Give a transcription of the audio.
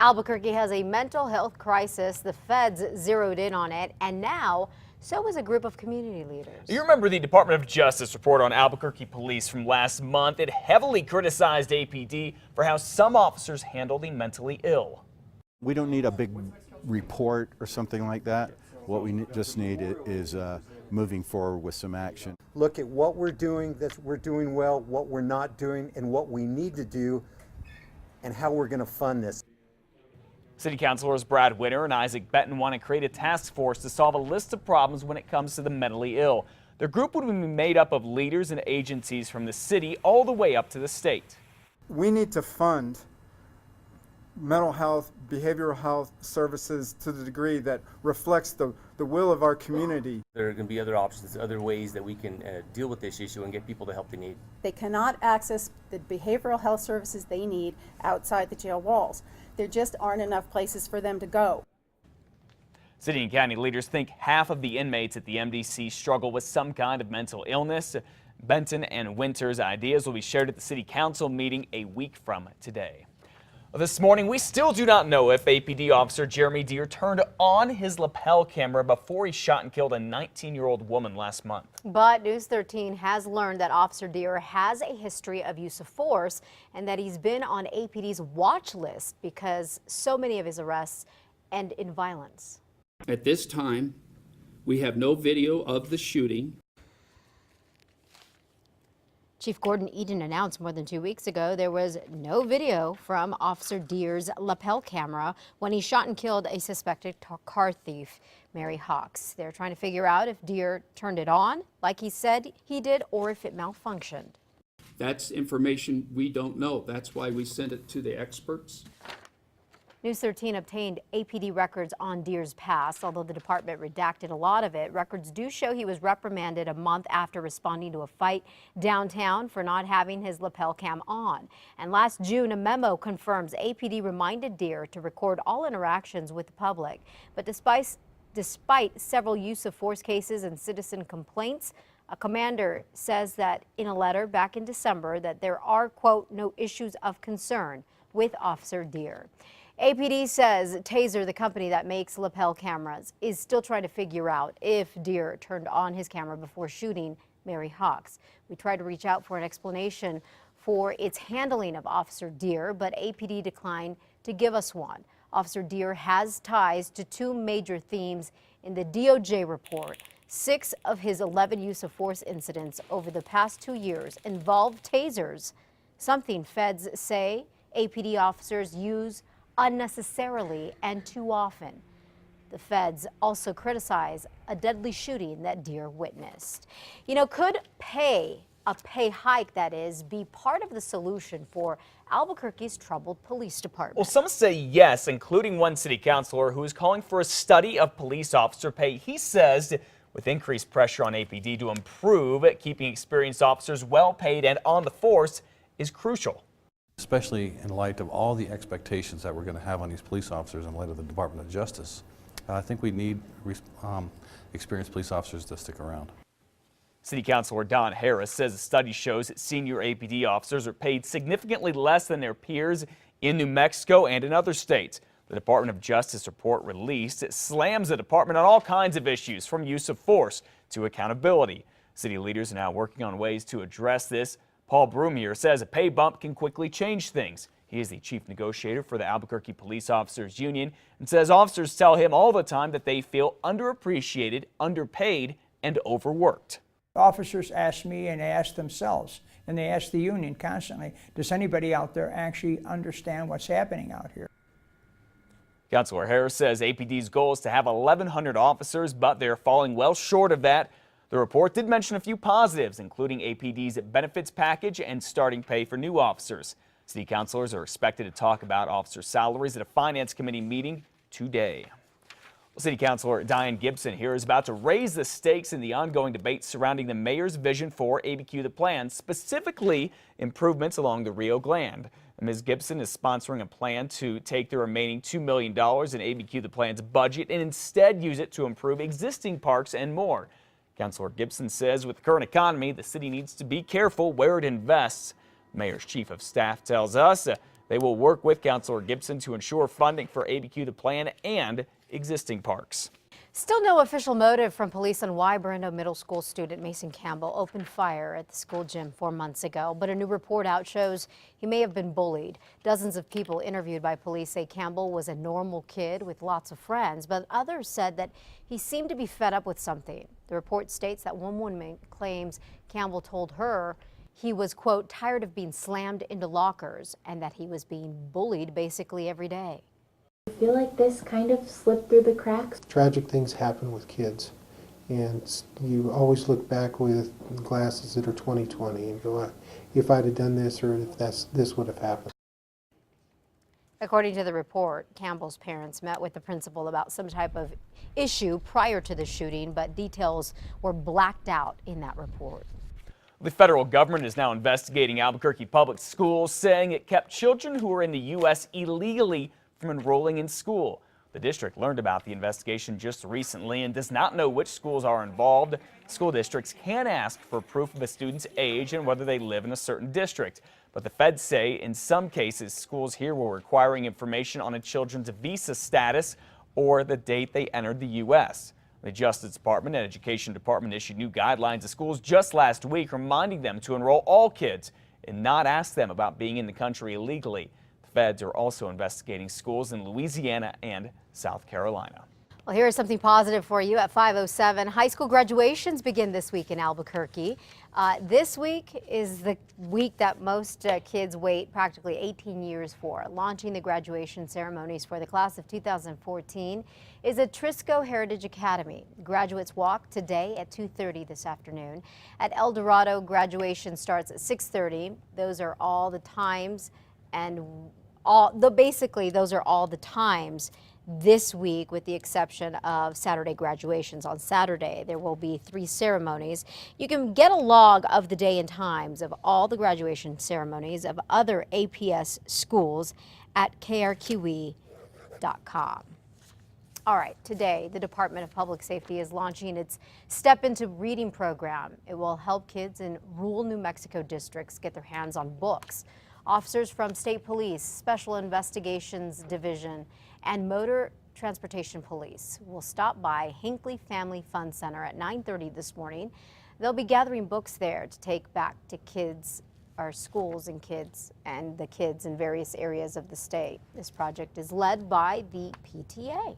Albuquerque has a mental health crisis. The feds zeroed in on it, and now so is a group of community leaders. You remember the Department of Justice report on Albuquerque police from last month. It heavily criticized APD for how some officers handle the mentally ill. We don't need a big report or something like that. What we just need is moving forward with some action. Look at what we're doing, that we're doing well, what we're not doing, and what we need to do, and how we're going to fund this. City Councilors Brad Winter and Isaac Benton want to create a task force to solve a list of problems when it comes to the mentally ill. Their group would be made up of leaders and agencies from the city all the way up to the state. We need to fund mental health, behavioral health services to the degree that reflects the will of our community. There are going to be other options, other ways that we can deal with this issue and get people the help they need. They cannot access the behavioral health services they need outside the jail walls. There just aren't enough places for them to go. City and county leaders think half of the inmates at the MDC struggle with some kind of mental illness. Benton and Winter's ideas will be shared at the City Council meeting a week from today. This morning, we still do not know if APD officer Jeremy Deere turned on his lapel camera before he shot and killed a 19-year-old woman last month. But News 13 has learned that Officer Deere has a history of use of force and that he's been on APD's watch list because so many of his arrests end in violence. At this time, we have no video of the shooting. Chief Gordon Eden announced more than 2 weeks ago there was no video from Officer Deere's lapel camera when he shot and killed a suspected car thief, Mary Hawks. They're trying to figure out if Deere turned it on like he said he did or if it malfunctioned. That's information we don't know. That's why we sent it to the experts. News 13 obtained APD records on Deere's past. Although the department redacted a lot of it, records do show he was reprimanded a month after responding to a fight downtown for not having his lapel cam on. And last June, a memo confirms APD reminded Deere to record all interactions with the public. But despite several use of force cases and citizen complaints, a commander says that in a letter back in December that there are, quote, no issues of concern with Officer Deere. APD says Taser, the company that makes lapel cameras, is still trying to figure out if Deere turned on his camera before shooting Mary Hawks. We tried to reach out for an explanation for its handling of Officer Deere, but APD declined to give us one. Officer Deere has ties to two major themes in the DOJ report. 6 of his 11 use of force incidents over the past 2 years involved tasers, something feds say APD officers use unnecessarily and too often. The feds also criticize a deadly shooting that Deere witnessed. You know, could a pay hike, that is, be part of the solution for Albuquerque's troubled police department? Well, some say yes, including one city councilor who is calling for a study of police officer pay. He says with increased pressure on APD to improve, keeping experienced officers well paid and on the force is crucial. Especially in light of all the expectations that we're going to have on these police officers in light of the Department of Justice. I think we need experienced police officers to stick around. City Councilor Don Harris says the study shows that senior APD officers are paid significantly less than their peers in New Mexico and in other states. The Department of Justice report released slams the department on all kinds of issues, from use of force to accountability. City leaders are now working on ways to address this. Paul Broomier says a pay bump can quickly change things. He is the chief negotiator for the Albuquerque Police Officers Union and says officers tell him all the time that they feel underappreciated, underpaid, and overworked. Officers ask me and they ask themselves, and they ask the union constantly, does anybody out there actually understand what's happening out here? Councilor Harris says APD's goal is to have 1,100 officers, but they're falling well short of that. The report did mention a few positives, including APD's benefits package and starting pay for new officers. City councilors are expected to talk about officer salaries at a finance committee meeting today. Well, City Councilor Diane Gibson here is about to raise the stakes in the ongoing debate surrounding the mayor's vision for ABQ the Plan, specifically improvements along the Rio Grande. Ms. Gibson is sponsoring a plan to take the remaining $2 million in ABQ the Plan's budget and instead use it to improve existing parks and more. Councilor Gibson says with the current economy, the city needs to be careful where it invests. The mayor's chief of staff tells us They will work with Councilor Gibson to ensure funding for ABQ the plan and existing parks. Still no official motive from police on why Brando Middle School student Mason Campbell opened fire at the school gym 4 months ago, but a new report out shows he may have been bullied. Dozens of people interviewed by police say Campbell was a normal kid with lots of friends, but others said that he seemed to be fed up with something. The report states that one woman claims Campbell told her he was, quote, tired of being slammed into lockers and that he was being bullied basically every day. I feel like this kind of slipped through the cracks. Tragic things happen with kids, and you always look back with glasses that are 20/20 and go, if I'd have done this, or if this would have happened. According to the report, Campbell's parents met with the principal about some type of issue prior to the shooting, but details were blacked out in that report. The federal government is now investigating Albuquerque Public Schools, saying it kept children who were in the U.S. illegally from enrolling in school. The district learned about the investigation just recently and does not know which schools are involved. School districts can ask for proof of a student's age and whether they live in a certain district. But the feds say in some cases, schools here were requiring information on a children's visa status or the date they entered the U.S. The Justice Department and Education Department issued new guidelines to schools just last week, reminding them to enroll all kids and not ask them about being in the country illegally. Feds are also investigating schools in Louisiana and South Carolina. Well, here is something positive for you at 5:07. High school graduations begin this week in Albuquerque. This week is the week that most kids wait practically 18 years for. Launching the graduation ceremonies for the class of 2014 is at Trisco Heritage Academy. Graduates walk today at 2:30 this afternoon. At El Dorado, graduation starts at 6:30. Those are all the times and basically those are all the times this week, with the exception of Saturday graduations. On Saturday, there will be 3 ceremonies. You can get a log of the day and times of all the graduation ceremonies of other APS schools at KRQE.com. All right, today, the Department of Public Safety is launching its Step Into Reading program. It will help kids in rural New Mexico districts get their hands on books. Officers from State Police, Special Investigations Division, and Motor Transportation Police will stop by Hinckley Family Fun Center at 9:30 this morning. They'll be gathering books there to take back to kids, our schools and the kids in various areas of the state. This project is led by the PTA.